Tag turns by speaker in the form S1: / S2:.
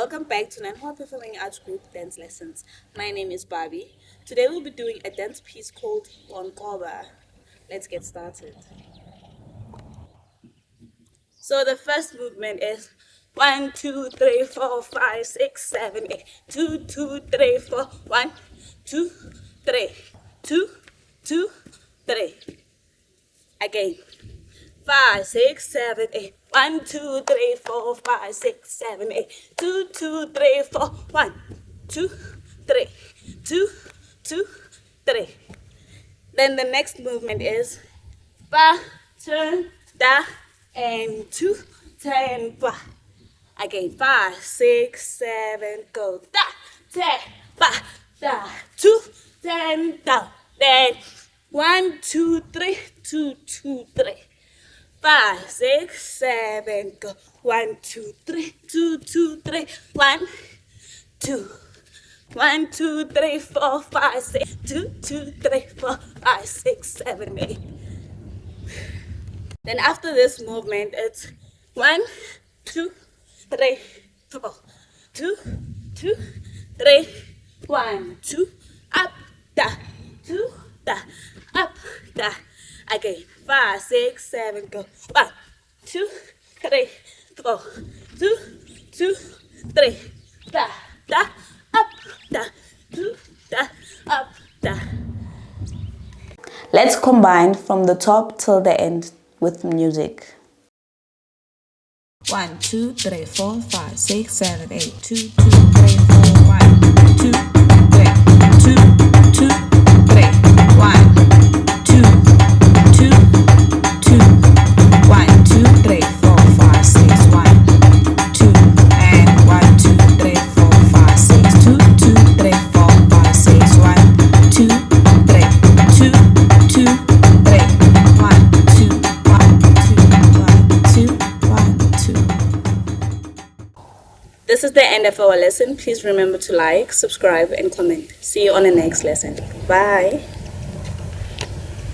S1: Welcome back to Nanhua Performing Arts Group Dance Lessons. My name is Barbie. Today we'll be doing a dance piece called KOKONBA. Let's get started. So the first movement is 1, 2, 3, 4, 5, 6, 7, 8. 2, 2, 3, 4. 1, 2, 3. 2, 2, 3. Again. 5, 6, 7, 8. 1, 2, 3, 4, 5, 6, 7, 8. 2, 2, 3, 4. 1, 2, 3. 2, 2, 3. Then the next movement is ba, turn, da, and 2, turn, ba. Again, 5, 6, 7, go. Da, turn, ba, da, 2, turn, down. Then 1, 2, 3, 2, 2, 3. 5, 6, 7, go. 1, 2, 3, 2, 2, 3. 1, 2. 1, 2, 3, 4, 5, 6. 2, 2, 3, 4, 5, 6, 7, 8. Then after this movement, it's 1, 2, 3, 4. 2, 2, 3. 1, 2, up, da, 2, da, up, da. Again, 5, 6, 7, go. 1, 2, 3, 4. 2, 2, 3. Da, da, up, da, 2, da, up, da.
S2: Let's combine from the top till the end with music.
S3: 1, 2, 3, 4, 5, 6, 7, 8. 2, 2, 3, 4. 1, 2, 3. 2, 2, 3. 1, 2, 2, 2. 1, 2, 3, 4, 5, 6. 1, 2, and 1, 2, 3, 4, 5, 6. 2, 2, 3, 4, 5, 6. 1, 2, 3. 2, 2, 3. 1, 2, 1, 2, 1, 2, 1, 2.
S1: This is the end of our lesson. Please remember to like, subscribe, and comment. See you on the next lesson. Bye.